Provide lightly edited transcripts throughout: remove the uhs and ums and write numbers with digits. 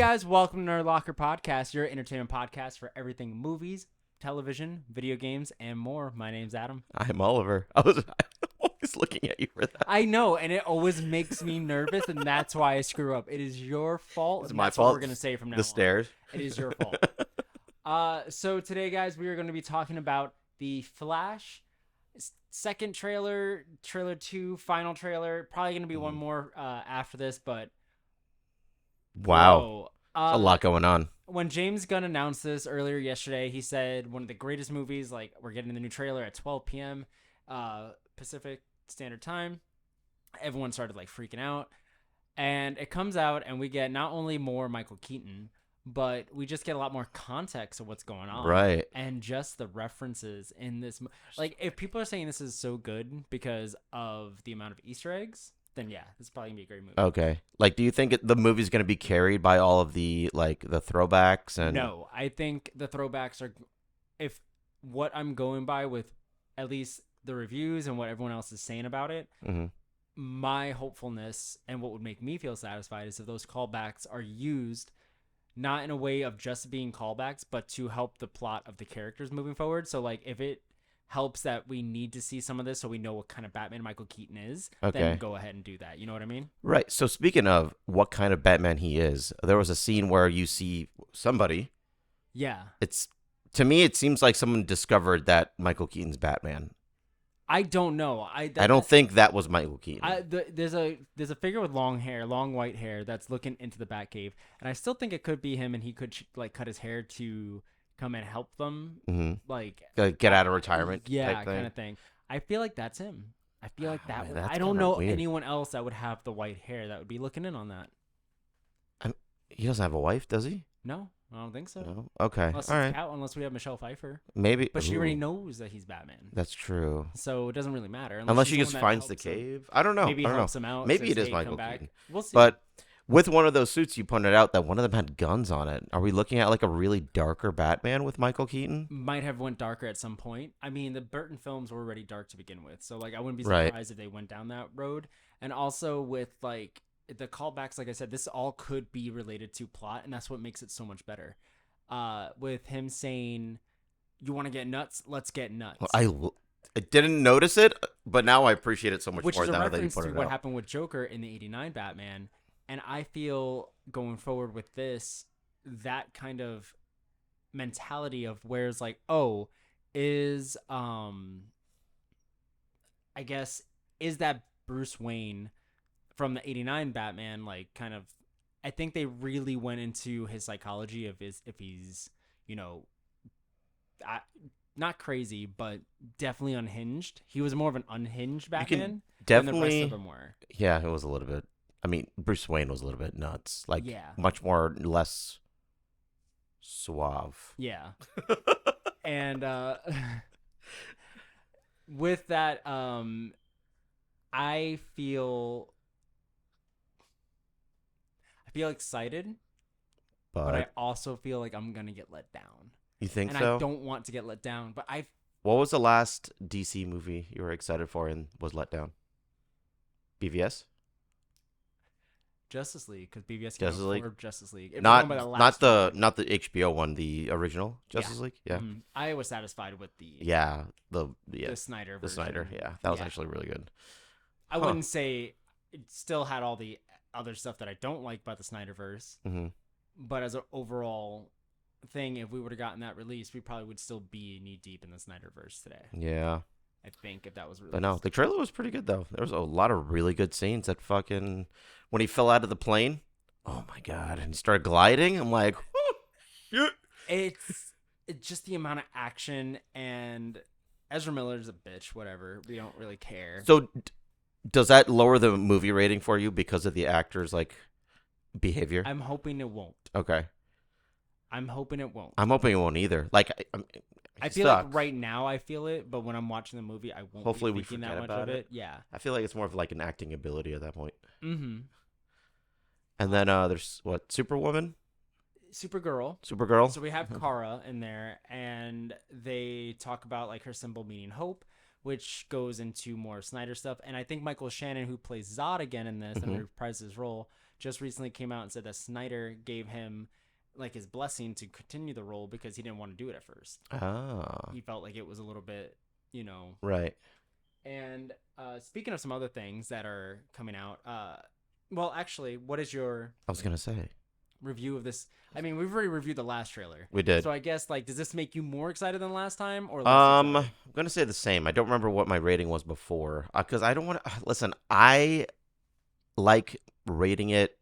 guys, welcome to Nerd Locker Podcast, your entertainment podcast for everything movies, television, video games, and more. My name's Adam. I'm Oliver. I'm always looking at you for that. I know, and it always makes me nervous, and that's why I screw up. It is your fault. It's And my that's fault. What we're gonna say from now on. The stairs. It is your fault. So today, guys, we are going to be talking about the Flash second trailer, trailer 2, final trailer. Probably going to be one more after this, but Wow. whoa. A lot going on. When James Gunn announced this earlier yesterday, he said one of the greatest movies, like we're getting the new trailer at 12 p.m. Pacific Standard Time. Everyone started like freaking out. And it comes out and we get not only more Michael Keaton, but we just get a lot more context of what's going on. Right. And just the references in this. Like, if people are saying this is so good because of the amount of Easter eggs, then yeah, this is probably going to be a great movie. Okay. Like, do you think the movie's going to be carried by all of the, like, the throwbacks? And No, I think the throwbacks are, if what I'm going by with at least the reviews and what everyone else is saying about it, my hopefulness and what would make me feel satisfied is if those callbacks are used not in a way of just being callbacks, but to help the plot of the characters moving forward. So, like, if it helps that we need to see some of this so we know what kind of Batman Michael Keaton is, then go ahead and do that. You know what I mean? Right. So speaking of what kind of Batman he is, there was a scene where you see somebody. Yeah. To me, it seems like someone discovered that Michael Keaton's Batman. I don't know. I don't think that was Michael Keaton. There's a figure with long hair, long white hair that's looking into the Batcave, and I still think it could be him, and he could like cut his hair to come and help them, like get out of retirement. Yeah, kind of thing. I feel like that's him. I feel like that. Man, I don't know anyone else that would have the white hair that would be looking in on that. He doesn't have a wife, does he? No, I don't think so. No? Okay. Unless all it's right. Cat, unless we have Michelle Pfeiffer. Maybe. But she already knows that he's Batman. That's true. So it doesn't really matter. Unless she just finds the cave. I don't know. Maybe helps him out. Maybe says, it is hey, Michael come Keaton. Back. We'll see. But with one of those suits, you pointed out that one of them had guns on it. Are we looking at like a really darker Batman with Michael Keaton? Might have went darker at some point. I mean, the Burton films were already dark to begin with. So like I wouldn't be surprised if they went down that road. And also with like the callbacks, like I said, this all could be related to plot, and that's what makes it so much better. With him saying, "You want to get nuts? Let's get nuts." Well, I didn't notice it, but now I appreciate it so much Which more is a now that you reference put to it what out. happened with Joker in the '89 Batman, and I feel going forward with this, that kind of mentality of where it's like, oh, is I guess is that Bruce Wayne from the '89 Batman, like kind of. I think they really went into his psychology of if he's, not crazy, but definitely unhinged. He was more of an unhinged Batman than the rest of them were. Yeah, it was a little bit. I mean, Bruce Wayne was a little bit nuts. Like, much less suave. Yeah. And with that, I feel excited, but I also feel like I'm gonna get let down. You think and so? I don't want to get let down, but What was the last DC movie you were excited for and was let down? BVS? Justice League, because BVS Justice League? Justice League. Not the HBO one, the original Justice League. Yeah, I was satisfied with the Snyder version. The Snyder, that was actually really good. I wouldn't say it still had all the other stuff that I don't like about the Snyderverse, but as an overall thing, if we would have gotten that release, we probably would still be knee deep in the Snyderverse today. Yeah, I think if that was released. But no, the trailer was pretty good though. There was a lot of really good scenes. That fucking when he fell out of the plane, oh my god, and he started gliding. I'm like, shit. It's just the amount of action, and Ezra Miller's a bitch. Whatever, we don't really care. So. Does that lower the movie rating for you because of the actor's like behavior? I'm hoping it won't. Okay. I'm hoping it won't. I'm hoping it won't either. Like I feel like right now I feel it, but when I'm watching the movie, I won't. Hopefully be thinking that much of it. Yeah. I feel like it's more of like an acting ability at that point. Mm-hmm. And then there's Superwoman. Supergirl. So we have Kara in there, and they talk about like her symbol meaning hope, which goes into more Snyder stuff. And I think Michael Shannon, who plays Zod again in this and reprises his role, just recently came out and said that Snyder gave him like his blessing to continue the role because he didn't want to do it at first. He felt like it was a little bit, Right. And speaking of some other things that are coming out, well, actually, what is your I was gonna say review of this? I mean, we've already reviewed the last trailer. we did. So I guess like, does this make you more excited than last time or less I'm excited? gonna say the same. I don't remember what my rating was before because I don't want to listen. I like rating it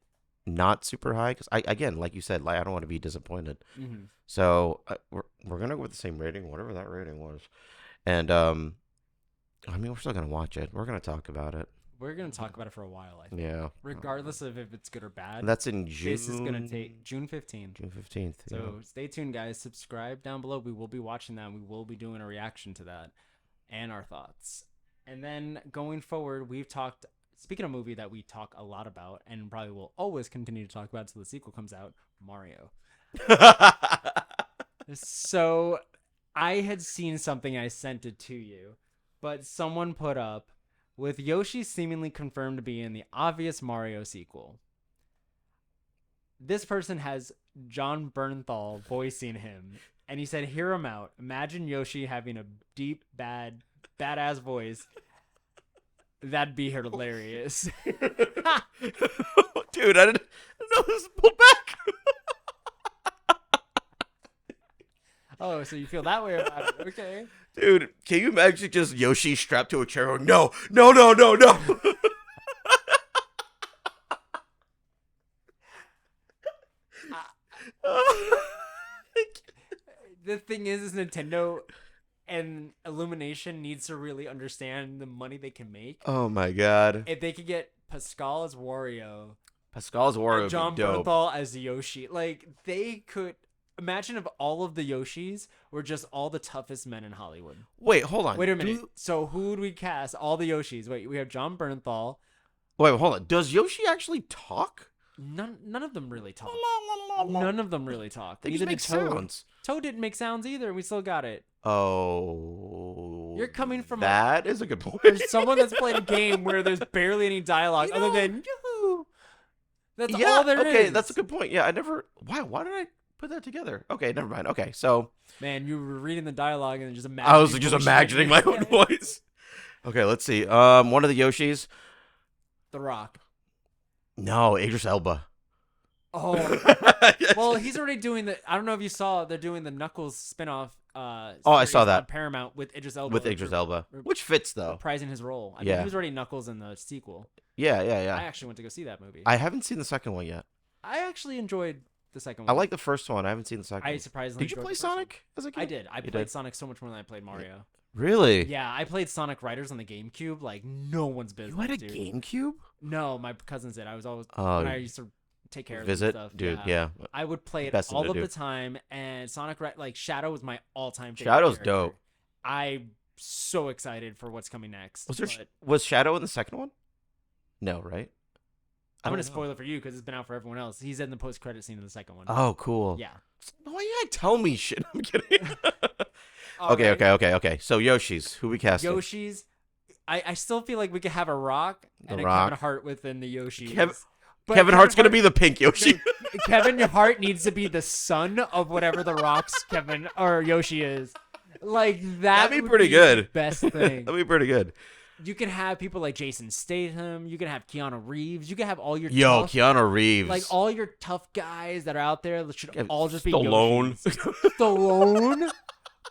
not super high because again, like you said, like I don't want to be disappointed. Mm-hmm. So we're gonna go with the same rating, whatever that rating was, and I mean we're still gonna watch it. We're gonna talk about it. We're gonna talk about it for a while, I think. Yeah. Regardless of if it's good or bad. That's in June. This is gonna take June 15th. June 15th. So stay tuned, guys. Subscribe down below. We will be watching that. We will be doing a reaction to that and our thoughts. And then going forward, we've talked. Speaking of a movie that we talk a lot about and probably will always continue to talk about until the sequel comes out, Mario. So I had seen something. I sent it to you, but someone put up with Yoshi seemingly confirmed to be in the obvious Mario sequel. This person has John Bernthal voicing him, and he said, "Hear him out. Imagine Yoshi having a deep, badass voice. That'd be hilarious." Dude, I didn't know this was pulled back. Oh, so you feel that way about it? Okay. Dude, can you imagine just Yoshi strapped to a chair going, no, no, no, no, no. The thing is Nintendo and Illumination needs to really understand the money they can make. Oh my god. If they could get Pascal as Wario, Pascal's Wario and John would be dope. Bernthal as Yoshi, like they could imagine if all of the Yoshis were just all the toughest men in Hollywood. Wait, hold on. Wait a minute. So who would we cast? All the Yoshis. Wait, we have John Bernthal. Wait, hold on. Does Yoshi actually talk? None of them really talk. None of them really talk. They just make sounds. Toad didn't make sounds either. We still got it. Oh. You're coming from that is a good point. There's someone that's played a game where there's barely any dialogue other than yoo-hoo. That's all there is. Okay, that's a good point. Yeah, I never. Why did I put that together? Okay, never mind. Okay, so. Man, you were reading the dialogue and just imagining. I was just imagining my own voice. Okay, let's see. One of the Yoshis. The Rock. No, Idris Elba. Oh. Well, he's already doing the. I don't know if you saw. They're doing the Knuckles spinoff. I saw that on Paramount with Idris Elba. With Idris Elba, which fits though. Reprising his role. I mean, he was already Knuckles in the sequel. Yeah. I actually went to go see that movie. I haven't seen the second one yet. I actually enjoyed the second I one. like the first one. I haven't seen the second. I surprisingly. Did you play Sonic as a kid? I did. I played Sonic so much more than I played Mario. Really? Yeah, I played Sonic Riders on the GameCube like no one's business. You had a dude. GameCube? No, my cousins did. I was always when I used to take care of visit, stuff. dude. Yeah. I would play it Best all of the time, and Sonic like Shadow was my all-time favorite. Shadow's character. dope. I'm so excited for what's coming next. Was Shadow in the second one? No, right? I'm gonna spoil it for you because it's been out for everyone else. He's in the post-credit scene in the second one. Oh, cool. Yeah. Why you gotta tell me shit? I'm kidding. Okay. So Yoshi's, who we casting? Yoshi's. I still feel like we could have a Rock and a Rock. Kevin Hart within the Yoshi's. Kevin Hart's gonna be the pink Yoshi. Kevin Hart needs to be the son of whatever the Rock's Kevin or Yoshi is. Like that. That'd be pretty good. Best thing. That'd be pretty good. You can have people like Jason Statham. You can have Keanu Reeves. You can have all your Keanu Reeves. Like all your tough guys that are out there that should all just be Stallone. Stallone,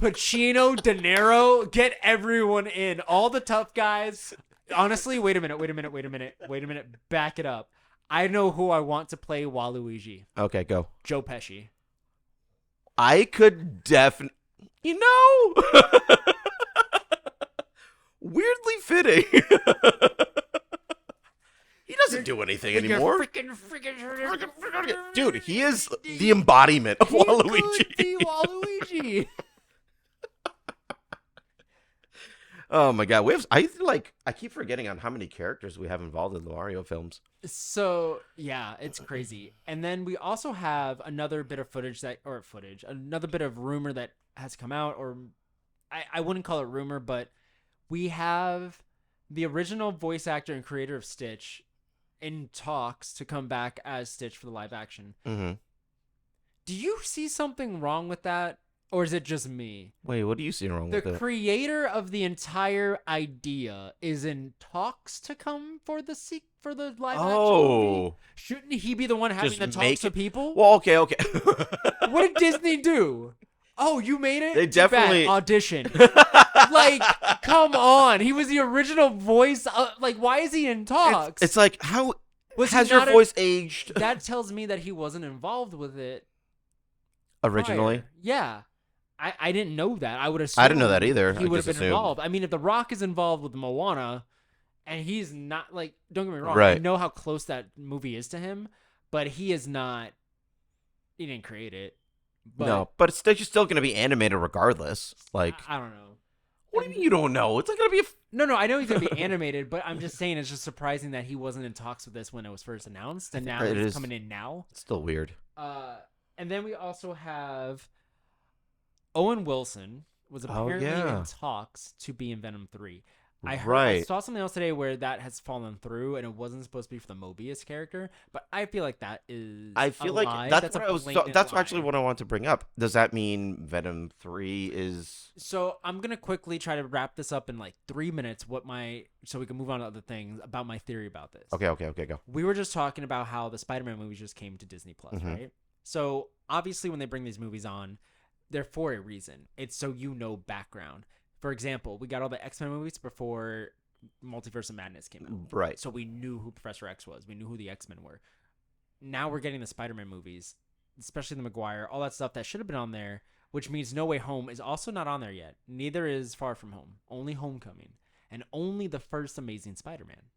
Pacino, De Niro. Get everyone in. All the tough guys. Honestly, wait a minute. Back it up. I know who I want to play Waluigi. Okay, go. Joe Pesci. I could definitely. Weirdly fitting. He doesn't do anything anymore. Dude, he is the embodiment of Waluigi. Waluigi. Oh my god, I keep forgetting on how many characters we have involved in the Mario films. So yeah, it's crazy. And then we also have another bit of another bit of rumor that has come out, or I wouldn't call it rumor, but we have the original voice actor and creator of Stitch in talks to come back as Stitch for the live action. Mm-hmm. Do you see something wrong with that? Or is it just me? Wait, what do you see wrong with The it? creator of the entire idea is in talks to come for the live action movie. Shouldn't he be the one having Just the talks to people? Well, okay. What did Disney do? Oh, you made it? They Too bad. definitely Audition. Like, come on. He was the original voice. Like, why is he in talks? It's like, how has he your not voice aged That tells me that he wasn't involved with it originally? prior. Yeah. I didn't know that. I would assume I didn't know that either. He I would have just been assumed. involved. I mean, if The Rock is involved with Moana, and he's not, like, don't get me wrong, I Right. know how close that movie is to him, but he is not. He didn't create it. But No, but it's still going to be animated regardless. Like, I don't know. what do you mean you don't know? It's not going to be No, I know he's gonna be animated, but I'm just saying it's just surprising that he wasn't in talks with this when it was first announced, and now he's coming in now. It's still weird. And then we also have Owen Wilson was apparently in talks to be in Venom 3. I saw something else today where that has fallen through, and it wasn't supposed to be for the Mobius character, but I feel like that is. I feel like lie. that's lie. actually what I want to bring up. Does that mean Venom 3 is? So I'm gonna quickly try to wrap this up in like 3 minutes. So we can move on to other things about my theory about this. Okay, go. We were just talking about how the Spider-Man movies just came to Disney Plus, right? So obviously, when they bring these movies on, they're for a reason. It's so background. For example, we got all the X-Men movies before Multiverse of Madness came out. Right. So we knew who Professor X was. We knew who the X-Men were. Now we're getting the Spider-Man movies, especially the Maguire, all that stuff that should have been on there, which means No Way Home is also not on there yet. Neither is Far From Home. Only Homecoming. And only the first Amazing Spider-Man.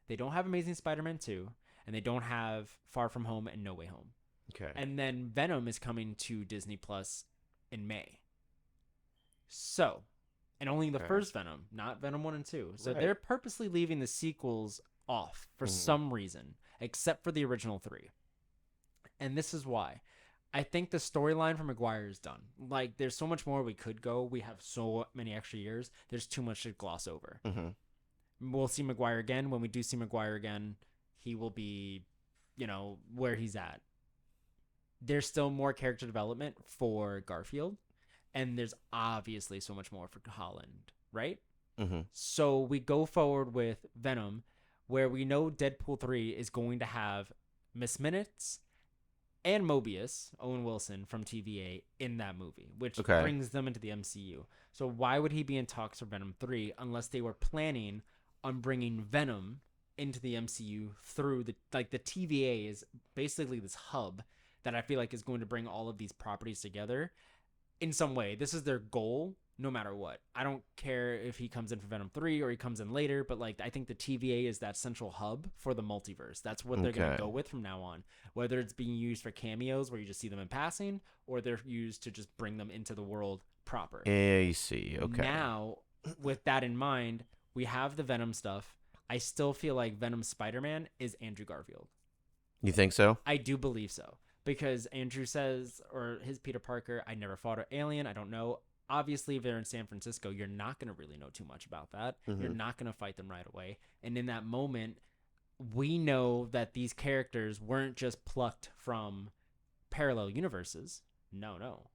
They don't have Amazing Spider-Man 2, and they don't have Far From Home and No Way Home. Okay. And then Venom is coming to Disney Plus in May. So... And only the first Venom, not Venom 1 and 2. So they're purposely leaving the sequels off for some reason, except for the original 3. And this is why. I think the storyline for Maguire is done. Like, there's so much more we could go. We have so many extra years. There's too much to gloss over. We'll see Maguire again. When we do see Maguire again, he will be, where he's at. There's still more character development for Garfield. And there's obviously so much more for Holland, right? So we go forward with Venom, where we know Deadpool 3 is going to have Miss Minutes and Mobius, Owen Wilson from TVA, in that movie, which brings them into the MCU. So why would he be in talks for Venom 3 unless they were planning on bringing Venom into the MCU through the TVA is basically this hub that I feel like is going to bring all of these properties together. In some way, this is their goal, no matter what. I don't care if he comes in for Venom 3 or he comes in later, but I think the TVA is that central hub for the multiverse. That's what they're going to go with from now on. Whether it's being used for cameos where you just see them in passing, or they're used to just bring them into the world proper. I see. Okay. Now, with that in mind, we have the Venom stuff. I still feel like Venom Spider-Man is Andrew Garfield. You think so? I do believe so. Because Andrew says, or his Peter Parker, I never fought an alien. I don't know. Obviously, if they're in San Francisco, you're not going to really know too much about that. You're not going to fight them right away. And in that moment, we know that these characters weren't just plucked from parallel universes. No.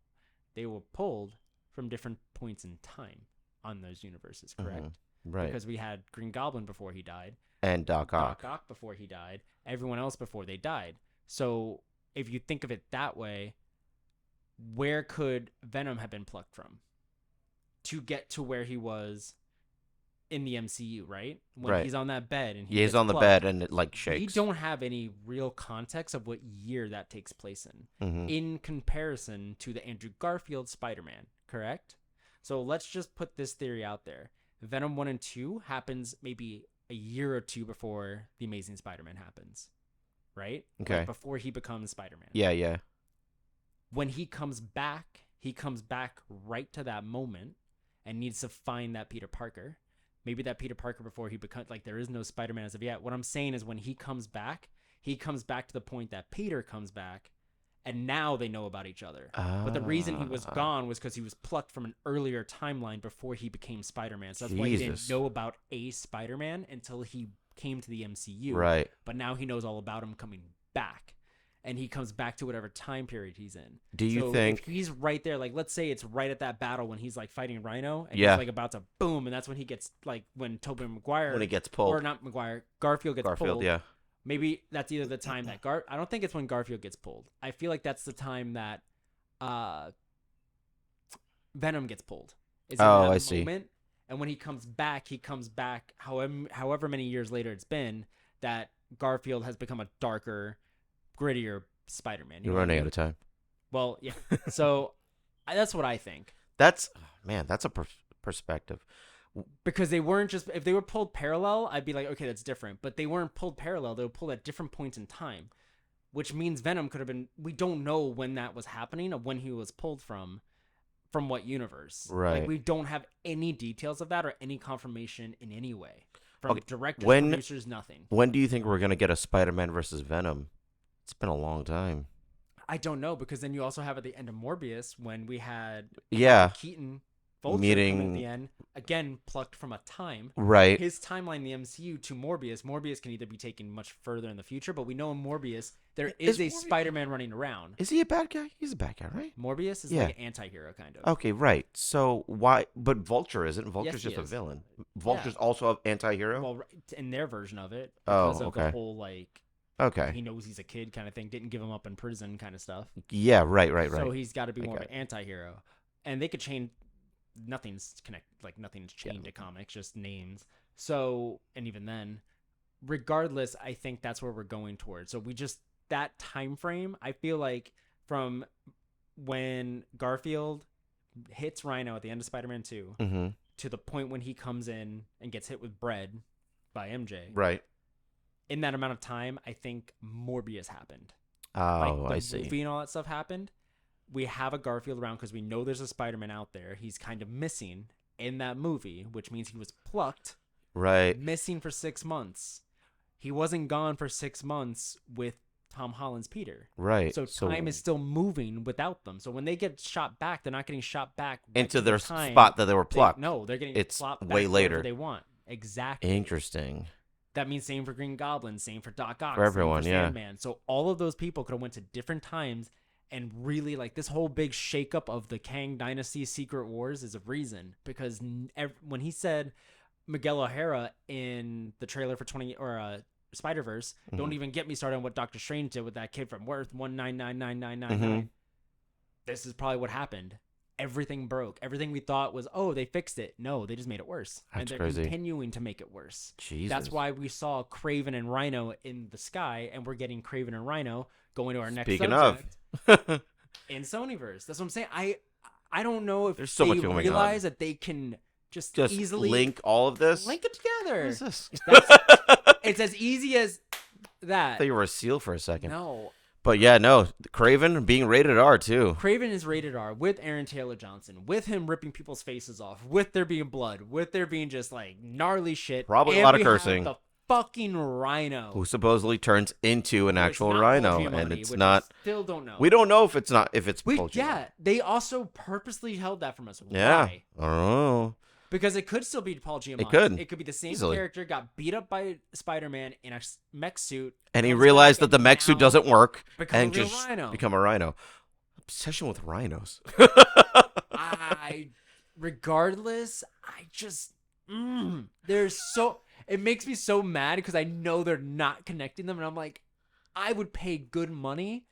They were pulled from different points in time on those universes, correct? Right. Because we had Green Goblin before he died. And Doc Ock. Doc Ock before he died. Everyone else before they died. So... if you think of it that way, where could Venom have been plucked from to get to where he was in the MCU, right? When he's on that bed and he's on the bed and it shakes. We don't have any real context of what year that takes place in comparison to the Andrew Garfield Spider-Man, correct? So let's just put this theory out there. Venom 1 and 2 happens maybe a year or two before The Amazing Spider-Man happens. Right? Okay. Before he becomes Spider-Man. Yeah. When he comes back right to that moment and needs to find that Peter Parker. Maybe that Peter Parker before he becomes, there is no Spider-Man as of yet. What I'm saying is when he comes back to the point that Peter comes back, and now they know about each other. But the reason he was gone was because he was plucked from an earlier timeline before he became Spider-Man. So that's why he didn't know about a Spider-Man until he came to the MCU. Right. But now he knows all about him coming back. And he comes back to whatever time period he's in. Do you so think if he's right there, like let's say it's right at that battle when he's like fighting Rhino and Yeah. he's like about to boom, and that's when he gets like when Tobey Maguire when he gets pulled? or not Maguire, Garfield gets pulled. Yeah. Maybe that's either the time that I don't think it's when Garfield gets pulled. I feel like that's the time that Venom gets pulled. Is in that I see. moment. And when he comes back however many years later it's been, that Garfield has become a darker, grittier Spider-Man. You're running out of time. Well, yeah. So that's what I think. That's a perspective. Because they weren't just, if they were pulled parallel, I'd be like, okay, that's different. But they weren't pulled parallel. They were pulled at different points in time, which means Venom could have been, we don't know when that was happening or when he was pulled from what universe. Right. Like, we don't have any details of that or any confirmation in any way. From directors, producers, nothing. When do you think we're going to get a Spider-Man versus Venom? It's been a long time. I don't know, because then you also have at the end of Morbius when we had Keaton Vulture meeting at the end, again plucked from a time. Right. His timeline in the MCU to Morbius. Morbius can either be taken much further in the future, but we know in Morbius there is a Spider-Man running around. Is he a bad guy? He's a bad guy, right? Morbius is like an anti-hero kind of. Okay, right. So why? But Vulture isn't. Vulture's Yes, just a villain. Vulture's also an anti-hero. Well, in their version of it, because of the whole he knows he's a kid kind of thing. Didn't give him up in prison kind of stuff. Yeah, right. So he's got to be more of an anti-hero, and they could change. Nothing's chained to comics, just names. So, and even then, regardless, I think that's where we're going towards. So that time frame, I feel like from when Garfield hits Rhino at the end of Spider-Man 2 to the point when he comes in and gets hit with bread by MJ. Right. In that amount of time, I think Morbius happened. Oh, I see. The movie and all that stuff happened. We have a Garfield around because we know there's a Spider-Man out there. He's kind of missing in that movie, which means he was plucked. Right. Missing for 6 months. He wasn't gone for 6 months with Tom Holland's Peter. Right. So time is still moving without them. So when they get shot back, they're not getting shot back into their spot that they were plucked. They're getting shot back way later. They want. Exactly. Interesting. That means same for Green Goblin, same for Doc Ock, for everyone, same for Sandman. So all of those people could have went to different times. And really, like, this whole big shakeup of the Kang Dynasty Secret Wars is a reason. Because when he said Miguel O'Hara in the trailer for Spider-Verse, don't even get me started on what Doctor Strange did with that kid from Earth 1999999. This is probably what happened. Everything broke. Everything we thought was, they fixed it. No, they just made it worse. That's and they're crazy. Continuing to make it worse. Jesus. That's why we saw Kraven and Rhino in the sky, and we're getting Kraven and Rhino going to our next subject in Sonyverse. That's what I'm saying. I don't know if there's so much going realize that they can just easily link all of this. Link it together. What is this? It's as easy as that. I thought you were a seal for a second. No. But yeah, no. Kraven being rated R too. Kraven is rated R with Aaron Taylor Johnson, with him ripping people's faces off, with there being blood, with there being just like gnarly shit. Probably a lot of cursing. The fucking Rhino, who supposedly turns into an actual Rhino, and it's not. Still don't know. We don't know if it's not. If it's Paul yeah, they also purposely held that from us. Yeah, why? I don't know. Because it could still be Paul Giamatti. It could. It could be the same Easily. character got beat up by Spider-Man in a mech suit, and he realized that the mech suit doesn't work, and just rhino. become a rhino. Obsession with rhinos. Regardless, there's so. It makes me so mad because I know they're not connecting them, and I'm like, I would pay good money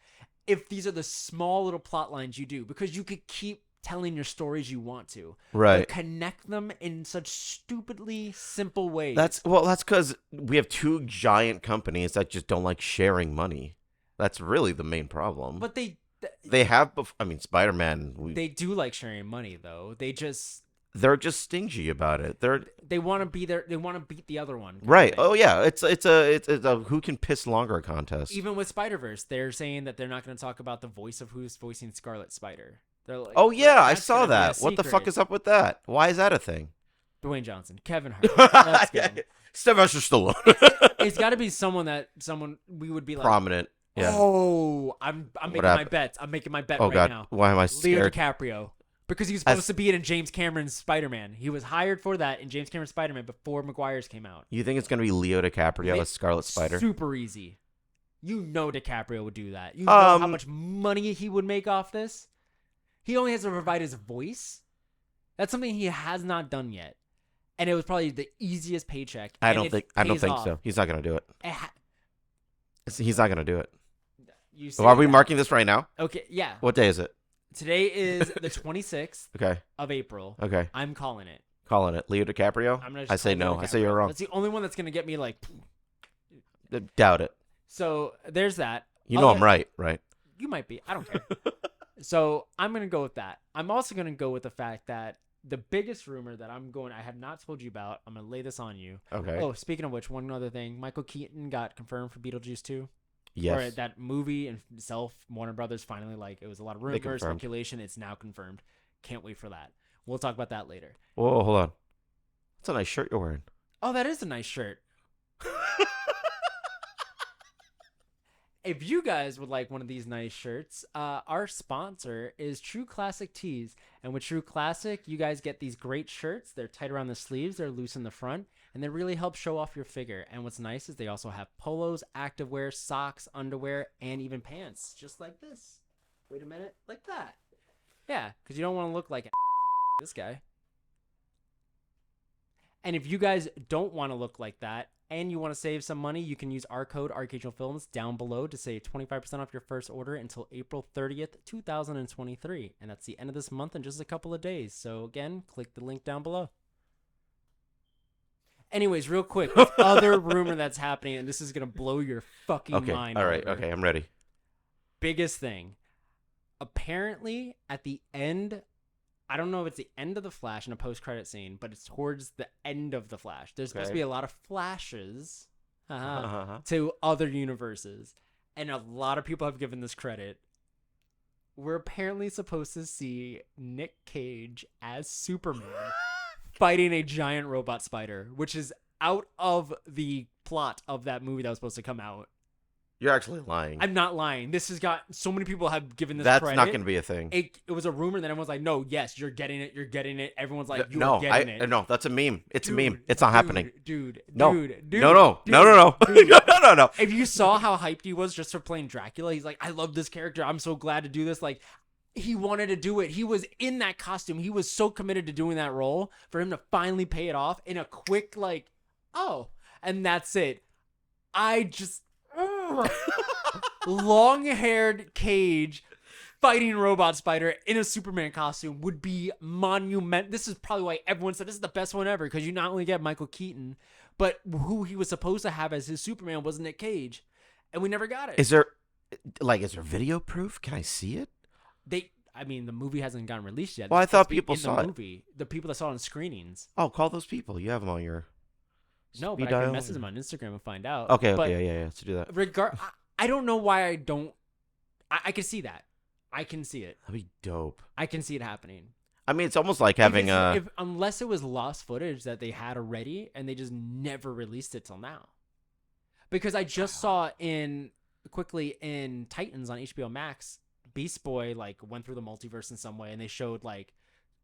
if these are the small little plot lines you do, because you could keep telling your stories you want to, right? But connect them in such stupidly simple ways. That's because we have two giant companies that just don't like sharing money. That's really the main problem. But they have. I mean, Spider-Man. They do like sharing money, though. They're just stingy about it. They want to be there. They want to beat the other one. Right. Oh yeah. It's a who can piss longer contest. Even with Spider-Verse, they're saying that they're not going to talk about the voice of who's voicing Scarlet Spider. They're like, oh yeah, I saw that. What the fuck is up with that? Why is that a thing? Dwayne Johnson, Kevin Hart. That's good. Sylvester Stallone. It's got to be someone we would be like prominent. Yeah. Oh, I'm making my bets. I'm making my bet right God. now. Why am I scared? Leo DiCaprio. Because he was supposed to be in James Cameron's Spider-Man. He was hired for that in James Cameron's Spider-Man before Maguire's came out. You think it's going to be Leo DiCaprio as Scarlet Spider? Super easy. You know DiCaprio would do that. You know how much money he would make off this? He only has to provide his voice. That's something he has not done yet. And it was probably the easiest paycheck. I don't think so. He's not going to do it. He's not going to do it. Are we marking this right now? Okay, yeah. What day is it? Today is the 26th of April. Okay. I'm calling it. Calling it. Leo DiCaprio? I say no. I say you're wrong. That's the only one that's going to get me like... Doubt it. So there's that. You know I'm right? You might be. I don't care. So I'm going to go with that. I'm also going to go with the fact that the biggest rumor that I have not told you about, I'm going to lay this on you. Okay. Oh, speaking of which, one other thing. Michael Keaton got confirmed for Beetlejuice 2. Yes. Or that movie itself, Warner Brothers finally, it was a lot of rumors, speculation. It's now confirmed. Can't wait for that. We'll talk about that later. Whoa, hold on. That's a nice shirt you're wearing. Oh, that is a nice shirt. If you guys would like one of these nice shirts, our sponsor is True Classic Tees. And with True Classic, you guys get these great shirts. They're tight around the sleeves. They're loose in the front. And they really help show off your figure. And what's nice is they also have polos, activewear, socks, underwear, and even pants. Just like this. Wait a minute. Like that. Yeah, because you don't want to look like an asshole like this guy. And if you guys don't want to look like that, and you want to save some money, you can use our code Archangel Films down below to save 25% off your first order until April 30th, 2023. And that's the end of this month in just a couple of days. So again, click the link down below. Anyways, real quick, this other rumor that's happening, and this is going to blow your fucking mind. All right. Okay, I'm ready. Biggest thing. Apparently, at the end, I don't know if it's the end of the Flash in a post-credit scene, but it's towards the end of the Flash. There's supposed to be a lot of flashes to other universes, and a lot of people have given this credit. We're apparently supposed to see Nick Cage as Superman fighting a giant robot spider, which is out of the plot of that movie that was supposed to come out. You're actually lying. I'm not lying. This has got so many people have given this credit. That's not going to be a thing. It was a rumor that everyone's like, no, yes, you're getting it. You're getting it. Everyone's like, you're getting it. No, that's a meme. It's a meme. It's not happening. No. If you saw how hyped he was just for playing Dracula, he's like, I love this character. I'm so glad to do this. Like, he wanted to do it. He was in that costume. He was so committed to doing that role for him to finally pay it off in a quick, and that's it. Long-haired Cage fighting robot spider in a Superman costume would be monumental. This is probably why everyone said this is the best one ever, because you not only get Michael Keaton, but who he was supposed to have as his Superman was Nick Cage, and we never got it. Is there video proof? Can I see it? The movie hasn't gotten released yet. Well, I thought people saw it. The people that saw it on screenings. Oh, call those people. You have them on your... No, but I can message them on Instagram and find out. Okay, yeah. Let's do that. I don't know why I don't. I can see that. I can see it. That'd be dope. I can see it happening. I mean, it's almost like having unless it was lost footage that they had already and they just never released it till now. Because I just saw in Titans on HBO Max, Beast Boy went through the multiverse in some way, and they showed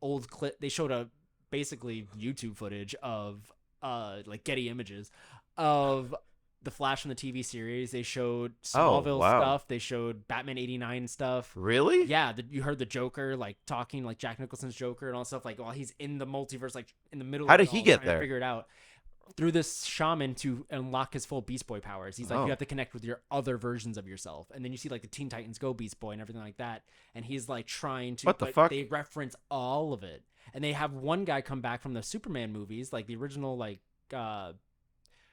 old clip. They showed basically YouTube footage of Getty images of the Flash from the TV series. They showed Smallville stuff. They showed Batman 89 stuff. Really? Yeah. You heard the Joker talking Jack Nicholson's Joker and all stuff while he's in the multiverse, in the middle. How did he get there? Figure it out through this shaman to unlock his full Beast Boy powers. He's you have to connect with your other versions of yourself, and then you see the Teen Titans Go Beast Boy and everything like that. And he's trying to. What the fuck? They reference all of it. And they have one guy come back from the Superman movies, the original,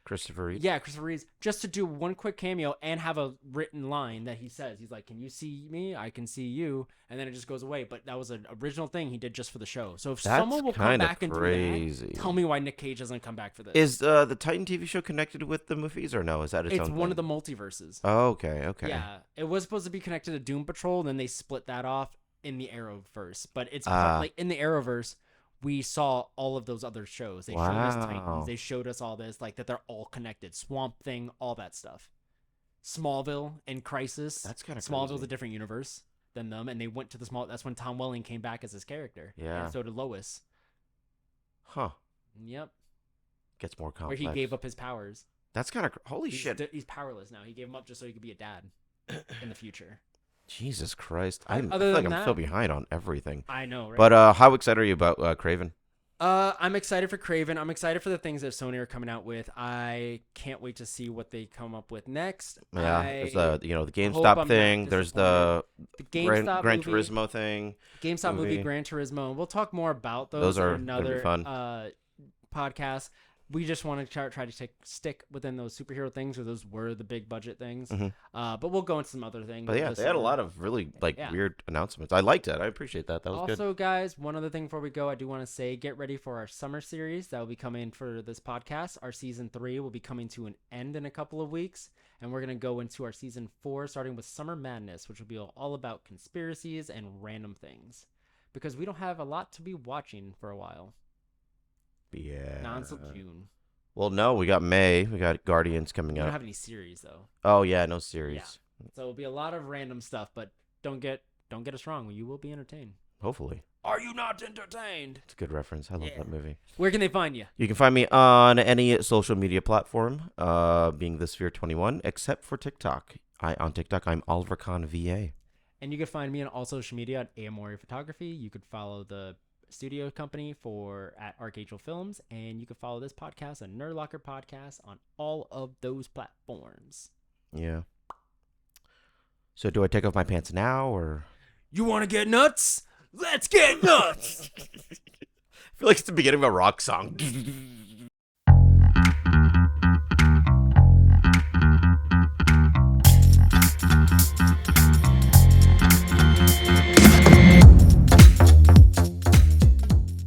Christopher Reeve. Yeah, Christopher Reeve, just to do one quick cameo and have a written line that he says. He's like, "Can you see me? I can see you." And then it just goes away. But that was an original thing he did just for the show. So if someone will come back and do that, tell me why Nick Cage doesn't come back for this. Is the Titan TV show connected with the movies, or no? Is that its own thing? It's one of the multiverses. Oh, okay. Yeah, it was supposed to be connected to Doom Patrol, then they split that off in the Arrowverse. But it's in the Arrowverse, we saw all of those other shows. They showed us Titans. They showed us all this, that they're all connected. Swamp Thing, all that stuff. Smallville and Crisis. That's kind of Smallville's a different universe. than them, and they went to the small. That's when Tom Welling came back as his character. Yeah. And so did Lois. Huh. Yep. Gets more Where complex. he gave up his powers. That's kind of holy shit. He's powerless now. He gave them up just so he could be a dad in the future. Jesus Christ. I feel Other like than I'm that- so behind on everything. I know, right? But how excited are you about Kraven? I'm excited for Kraven. I'm excited for the things that Sony are coming out with. I can't wait to see what they come up with next. Yeah, there's the the hope GameStop I'm thing. not There's the GameStop Gran movie, Turismo thing. GameStop movie, movie. Gran Turismo. We'll talk more about those, Those are in gonna be another fun. podcast. We just want to try to stick within those superhero things, or those were the big budget things. Mhm. But we'll go into some other things. But yeah, they had a lot of really weird announcements. I liked it. I appreciate that. That was good. Also, guys, one other thing before we go, I do want to say, get ready for our summer series that will be coming for this podcast. Our season 3 will be coming to an end in a couple of weeks, and we're going to go into our season 4, starting with Summer Madness, which will be all about conspiracies and random things, because we don't have a lot to be watching for a while. Yeah. Not until June. Well, no, we got May. We got Guardians coming We up. don't have any series though. Oh yeah, no series. Yeah. So it'll be a lot of random stuff, but don't get us wrong. You will be entertained. Hopefully. Are you not entertained? It's a good reference. I love that movie. Where can they find you? You can find me on any social media platform, being the Sphere 21, except for TikTok. On TikTok, I'm Oliver Khan VA. And you can find me on all social media at Amori Photography. You could follow the studio company at Archangel Films, and you can follow this podcast at Nerd Locker Podcast on all of those platforms. Yeah. So do I take off my pants now, or? You want to get nuts? Let's get nuts! I feel like it's the beginning of a rock song.